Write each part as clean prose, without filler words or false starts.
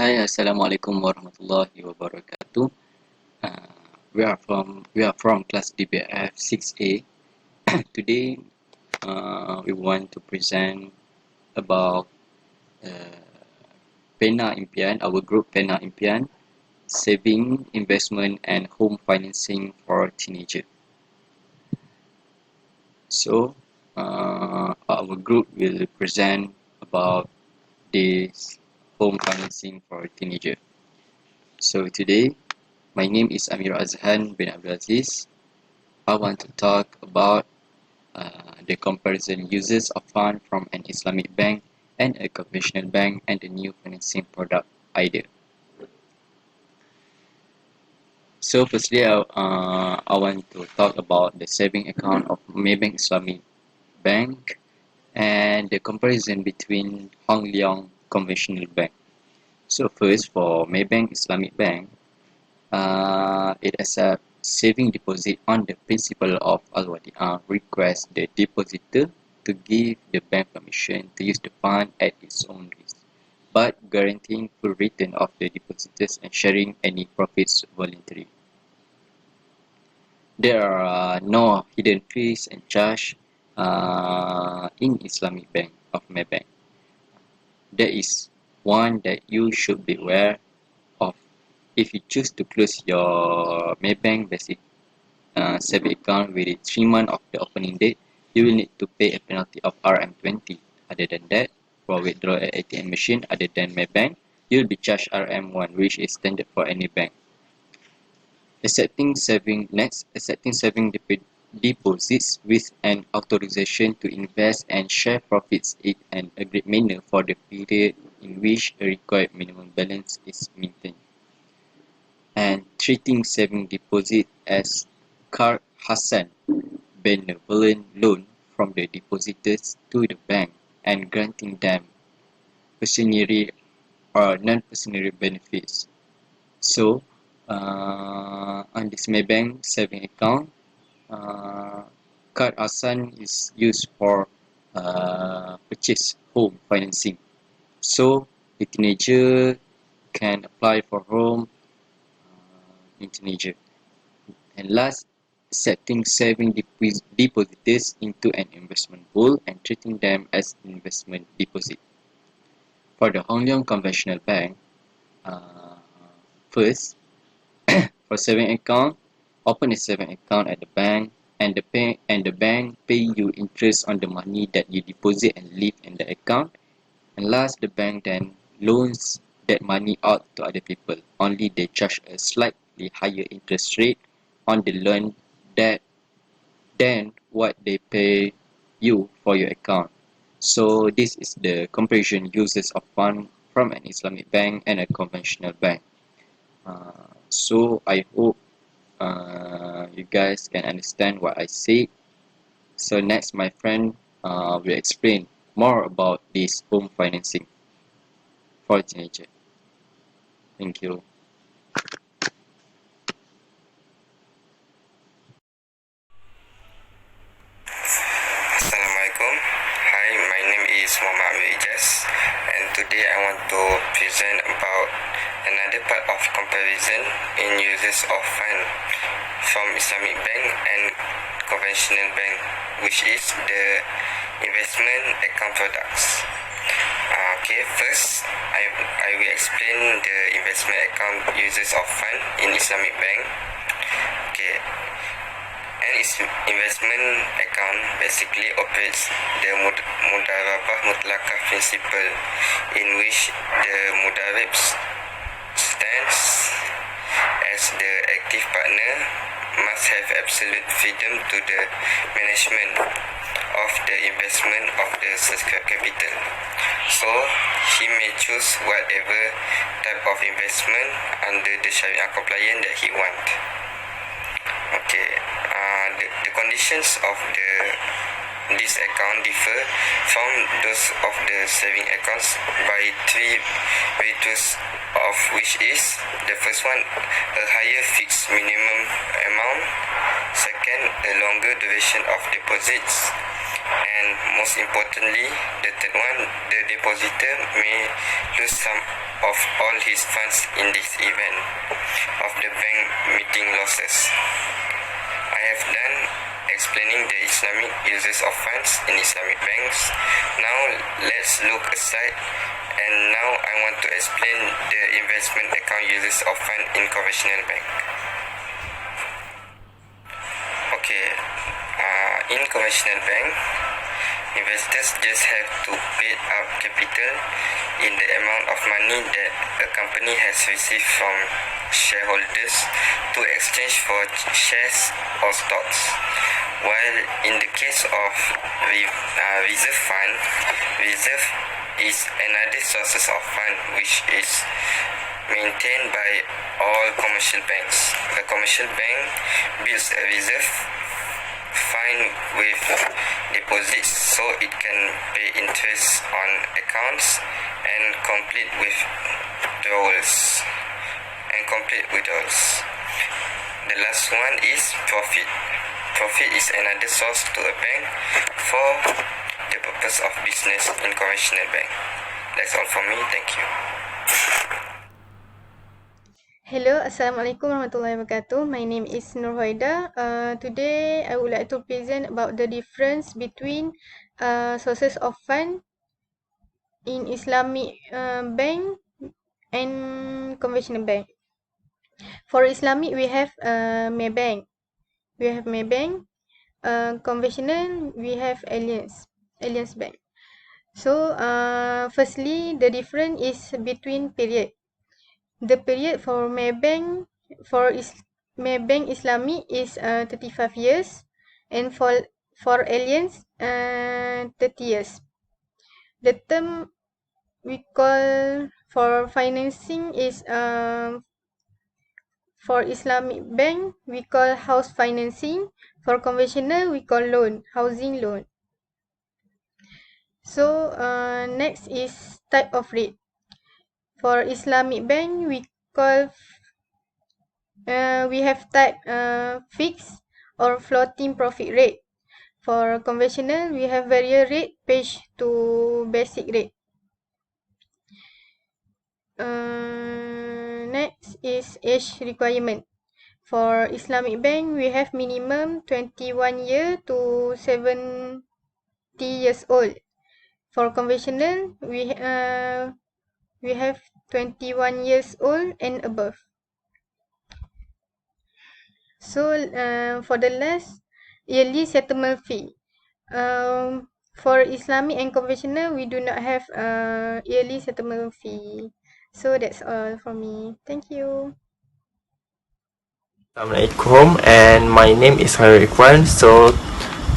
Hi, Assalamualaikum warahmatullahi wabarakatuh. Uh, we are from class DBF 6A. Today, we want to present about Pena Impian, our group Pena Impian, saving, investment, and home financing for teenagers. So, our group will present about this home financing for teenagers. So today, my name is Ameerul Azhan bin Aziz. I want to talk about the comparison uses of fund from an Islamic bank and a conventional bank and the new financing product idea. So firstly, I want to talk about the saving account of Maybank Islamic Bank and the comparison between Hong Leong conventional bank. So first, for Maybank Islamic Bank, it accepts saving deposit on the principle of al-wadi'ah, requests the depositor to give the bank permission to use the fund at its own risk, but guaranteeing full return of the depositors and sharing any profits voluntarily. There are no hidden fees and charge in Islamic Bank of Maybank. There is one that you should be aware of. If you choose to close your Maybank basic saving account within 3 months of the opening date, you will need to pay a penalty of RM20. Other than that, for withdrawal at ATM machine other than Maybank, you will be charged RM1, which is standard for any bank. Accepting saving deposits with an authorization to invest and share profits in an agreed manner for the period in which a required minimum balance is maintained. And treating saving deposit as card Hassan benevolent loan from the depositors to the bank and granting them pecuniary or non-pecuniary benefits. So, on this Maybank saving account, card Hassan is used for purchase home financing. So, the teenager can apply for home in teenager. And last, setting saving depositors into an investment pool and treating them as investment deposit. For the Hong Leong conventional bank, uh, first, for saving account, open a saving account at the bank and the bank pay you interest on the money that you deposit and leave in the account. And last, the bank then loans that money out to other people. Only they charge a slightly higher interest rate on the loan that than what they pay you for your account. So this is the comparison uses of fund from an Islamic bank and a conventional bank. So I hope you guys can understand what I said. So next, my friend will explain more about this home financing for teenager. Thank you. Assalamualaikum. Hi, my name is Muhammad Ejaaz, and today I want to present about another part of comparison in uses of fund from Islamic bank and conventional bank, which is the investment account products. First I will explain the investment account uses of fund in Islamic bank. An investment account basically operates the mudarabah mutlaqah principle, in which the mudarib stands as the active partner, must have absolute freedom to the management of the investment of the subscribed capital. So he may choose whatever type of investment under the Sharia compliant that he wants. The conditions of the This account differ from those of the saving accounts by three virtues, of which is the first one, a higher fixed minimum amount; second, a longer duration of deposits; and most importantly, the third one, the depositor may lose some of all his funds in this event of the bank meeting losses. I have done explaining the Islamic uses of funds in Islamic banks. Now let's look aside, and now I want to explain the investment account uses of fund in conventional bank. Okay, in conventional bank, investors just have to pay up capital in the amount of money that a company has received from shareholders to exchange for shares or stocks. While in the case of reserve fund, reserve is another source of fund which is maintained by all commercial banks. A commercial bank builds a reserve fund with deposits so it can pay interest on accounts and complete withdrawals. The last one is profit. Profit is another source to a bank for the purpose of business in conventional bank. That's all from me. Thank you. Hello, Assalamualaikum warahmatullahi wabarakatuh. My name is Nurhuwaida. Today I would like to present about the difference between sources of fund in Islamic bank and conventional bank. For Islamic, we have Maybank. Conventional, we have Alliance Bank. So, firstly, the difference is between period. The period for Maybank Islamic is 35 years, and for Alliance 30 years. The term we call for financing is for Islamic bank we call house financing. For conventional we call loan, housing loan. So next is type of rate. For Islamic bank we call we have type fixed or floating profit rate. For conventional we have variable rate page to basic rate. Next is age requirement. For Islamic bank we have minimum 21 year to 70 years old. For conventional we have 21 years old and above. So for the last, yearly settlement fee. For Islamic and conventional we do not have yearly settlement fee. So that's all from me. Thank you. Assalamualaikum, and my name is Ariffin. So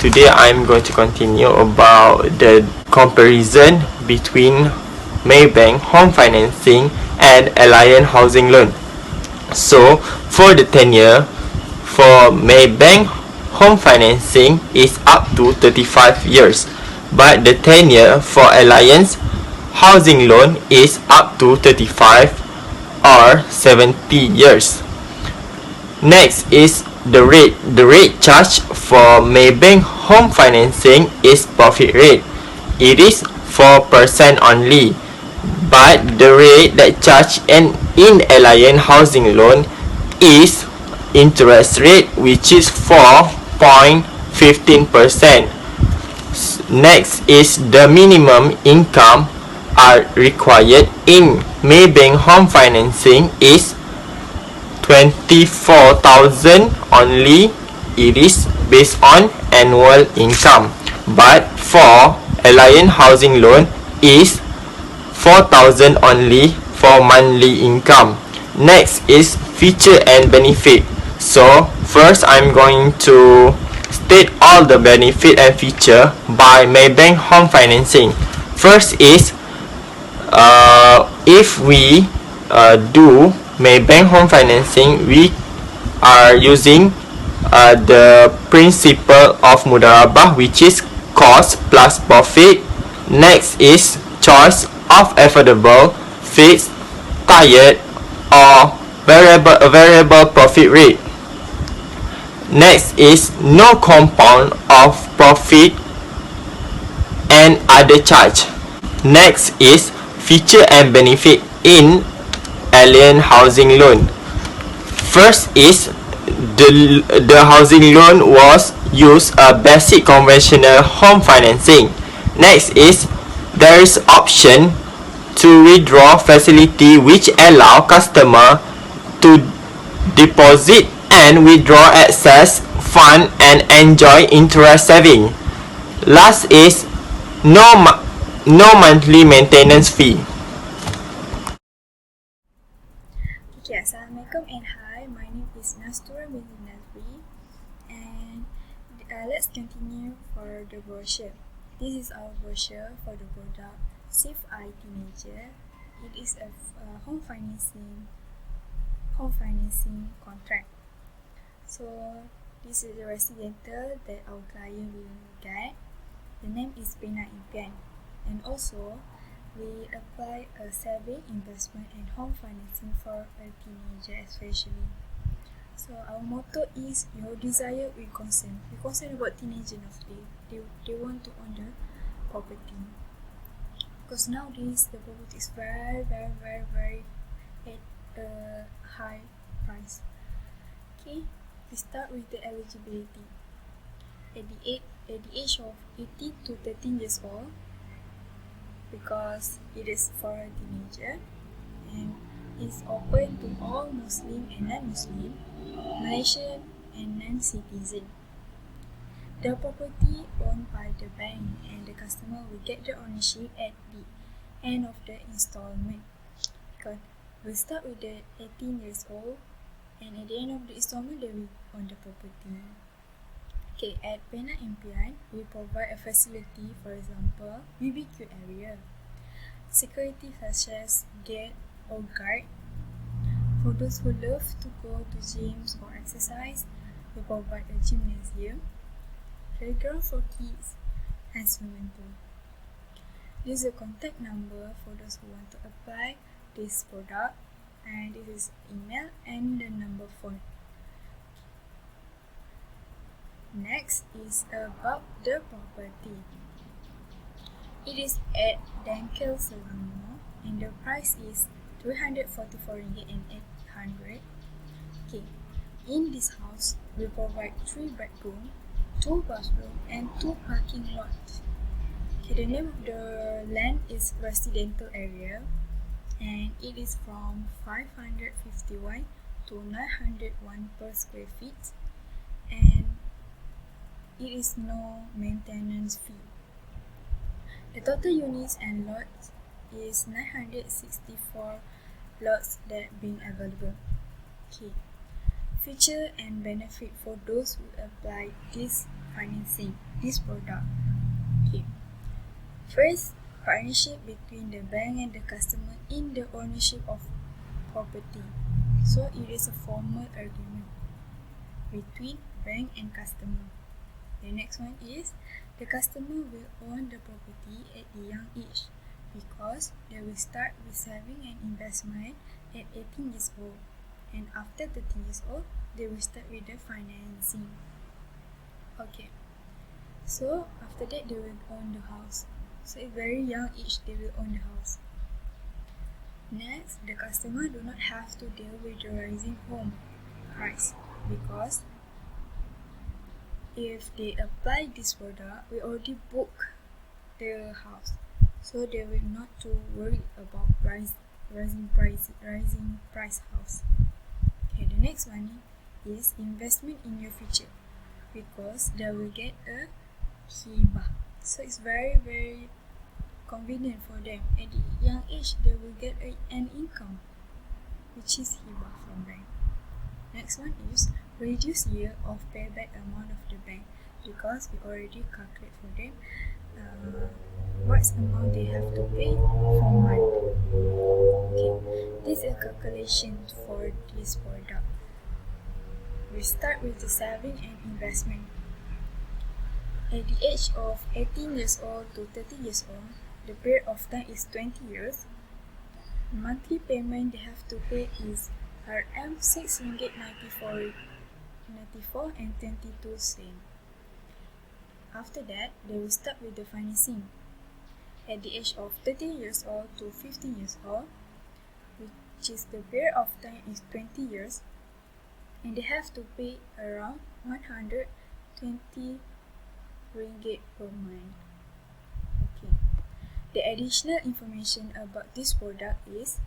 today I'm going to continue about the comparison between Maybank home financing and Alliance housing loan. So for the tenure for Maybank home financing is up to 35 years, but the tenure for Alliance housing loan is up to 35 or 70 years. Next is the rate. The rate charged for Maybank home financing is profit rate. It is 4% only, but the rate that charged in Alliance housing loan is interest rate, which is 4.15%. Next is the minimum income are required in Maybank home financing is 24,000 only. It is based on annual income, but for Alliance housing loan is 4,000 only for monthly income. Next is feature and benefit. So first I'm going to state all the benefit and feature by Maybank home financing. First is if we do Maybank home financing, we are using the principle of mudarabah, which is cost plus profit. Next is choice of affordable, fixed, tired, or variable profit rate. Next is no compound of profit and other charge. Next is feature and benefit in alien housing loan. First is the housing loan was use a basic conventional home financing. Next is there is option to withdraw facility which allow customer to deposit and withdraw excess fund and enjoy interest saving. Last is no monthly maintenance fee. Okay, Assalamualaikum and hi, my name is Nastura Binti Nazri, and let's continue for the brochure. This is our brochure for the product SIF-i Teenager. It is a home financing contract. So this is the residential that our client will get. The name is Pena Impian, and also we apply a saving, investment and home financing for a teenager especially. So our motto is your desire we consent. We consent about teenager nowadays. They want to own the property. Because nowadays the property is very at a high price. Okay, we start with the eligibility. At the age of 18 to 13 years old, because it is for a teenager and is open to all Muslim and non-Muslim, Malaysian and non-citizen. The property owned by the bank and the customer will get the ownership at the end of the installment. Because we start with the 18 years old and at the end of the installment they will own the property. Okay, at Pena Impian, we provide a facility, for example, BBQ area, security such as gate or guard. For those who love to go to gyms or exercise, we provide a gymnasium, playground for kids, and swimming pool. This is a contact number for those who want to apply this product, and this is email and the number phone. Next is about the property. It is at Dangkal Selangor and the price is RM344 and 800. Okay, in this house we provide 3 bedroom, 2 bathroom and 2 parking lots. Okay, the name of the land is residential area and it is from 551 to 901 per square feet, and it is no maintenance fee. The total units and lots is 964 lots that being available. Okay. Feature and benefit for those who apply this financing, this product. Okay. First, partnership between the bank and the customer in the ownership of property. So it is a formal agreement between bank and customer. The next one is the customer will own the property at a young age because they will start with saving and investment at 18 years old, and after 13 years old they will start with the financing. Okay, so after that they will own the house. So at very young age they will own the house. Next, the customer do not have to deal with the rising home price because if they apply this product, we already book the house, so they will not to worry about rising price house. Okay, the next one is investment in your future because they will get a hibah. So it's very convenient for them. At the young age, they will get an income, which is hibah from bank. Next one is reduce year of payback amount of the bank because we already calculate for them what amount they have to pay for month. Okay, this is a calculation for this product. We start with the saving and investment. At the age of 18 years old to 30 years old, the period of time is 20 years. The monthly payment they have to pay is RM6.94 and 22 cents. After that, they will start with the financing. At the age of 30 years old to 50 years old, which is the period of time is 20 years, and they have to pay around 120 ringgit per month. Okay. The additional information about this product is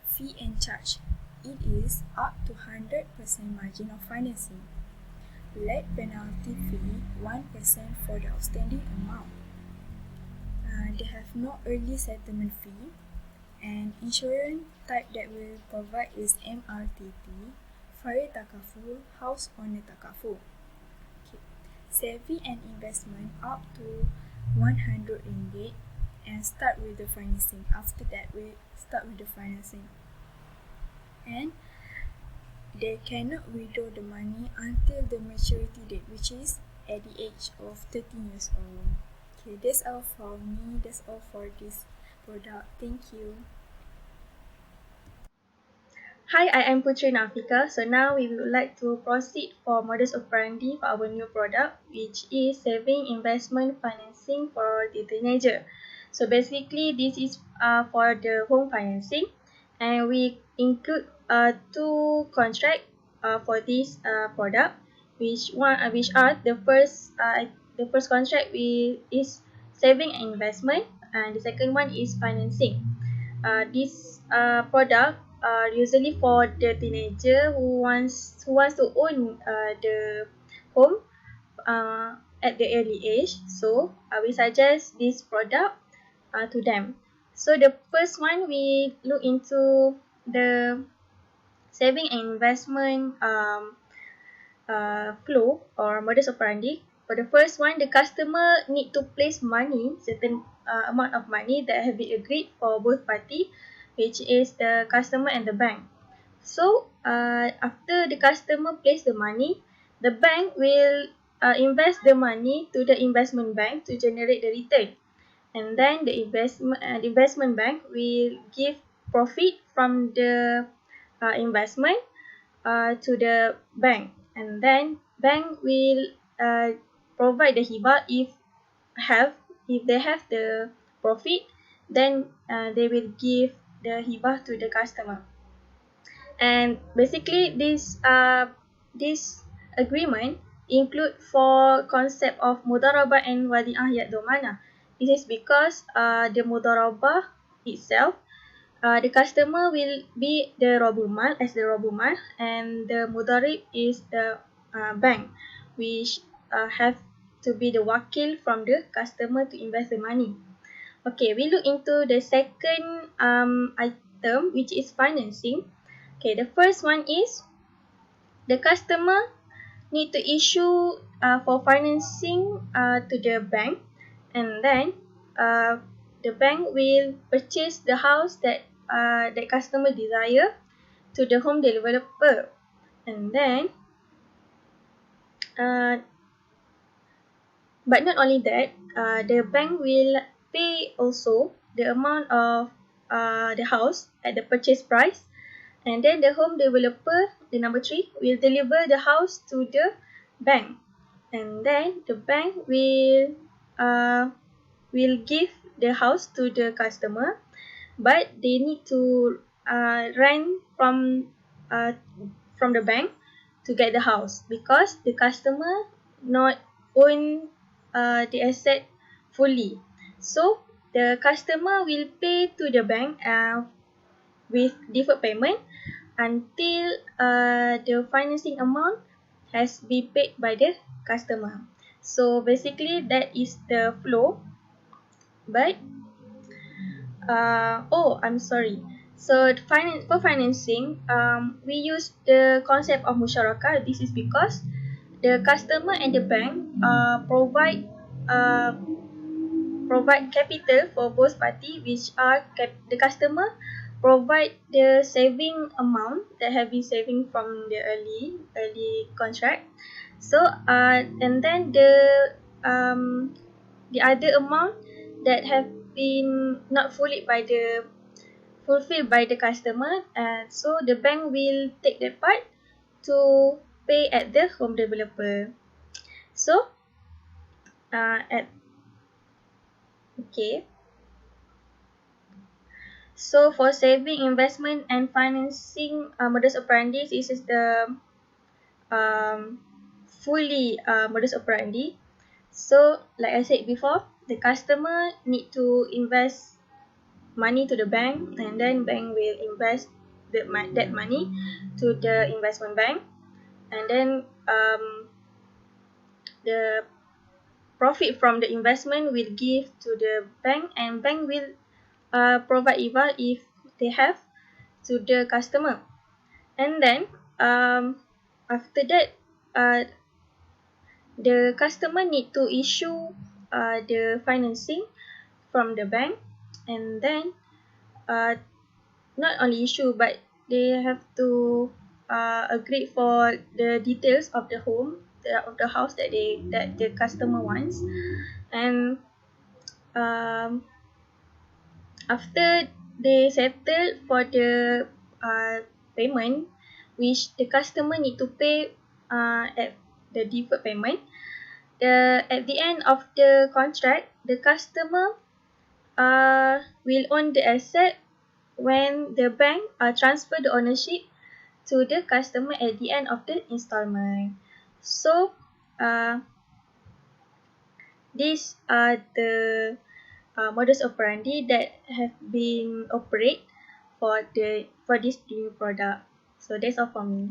fee and charge. It is up to 100% margin of financing. Late penalty fee 1% for the outstanding amount. They have no early settlement fee, and insurance type that will provide is MRTT, Fire Takaful, House Owner Takaful. Okay. Saving and investment up to 100 ringgit and start with the financing. After that, we start with the financing. And they cannot withdraw the money until the maturity date, which is at the age of 13 years old. Okay, that's all for me. That's all for this product. Thank you. Hi, I am Putri Nur'Afiqah. So now we would like to proceed for modus operandi for our new product, which is saving investment financing for the teenager. So basically, this is for the home financing, and we include two contract for this product, which are the first contract is saving and investment, and the second one is financing. This product usually for the teenager who wants to own the home at the early age. So we suggest this product to them. So the first one, we look into the saving and investment flow or modus operandi. For the first one, the customer need to place money, certain amount of money that have been agreed for both party, which is the customer and the bank. So after the customer place the money, the bank will invest the money to the investment bank to generate the return, and then the investment bank will give profit from the investment to the bank, and then bank will provide the hibah if they have the profit, then they will give the hibah to the customer. And basically this agreement include four concept of mudarabah and wadi'ah yad domana. This is because the mudarabah itself, the customer will be the robumal as the robumal, and the mudarib is the bank, which have to be the wakil from the customer to invest the money. Okay, we look into the second item, which is financing. Okay, the first one is the customer need to issue for financing to the bank, and then the bank will purchase the house that the customer desire to the home developer, and then but not only that, the bank will pay also the amount of the house at the purchase price, and then the home developer, the number 3, will deliver the house to the bank, and then the bank will give the house to the customer, but they need to rent from the bank to get the house, because the customer not own the asset fully. So the customer will pay to the bank with deferred payment until the financing amount has been paid by the customer. So basically that is the flow. But I'm sorry. So for financing, we use the concept of musyarakah. This is because the customer and the bank uh, provide capital for both party, which are the customer provide the saving amount that have been saving from the early contract. So and then the the other amount that have been not fulfilled by the customer, and so the bank will take that part to pay at the home developer. So at okay. So for saving, investment, and financing, modus operandi, this is the fully modus operandi. So like I said before, the customer need to invest money to the bank, and then bank will invest that money to the investment bank, and then the profit from the investment will give to the bank, and bank will provide IVA if they have to the customer. And then after that, the customer need to issue the financing from the bank, and then not only issue, but they have to agree for the details of the home, of the house that the customer wants. And after they settle for the payment, which the customer need to pay at the deferred payment, at the end of the contract, the customer will own the asset when the bank transfer the ownership to the customer at the end of the installment. So these are the modus operandi that have been operate for this new product. So that's all for me.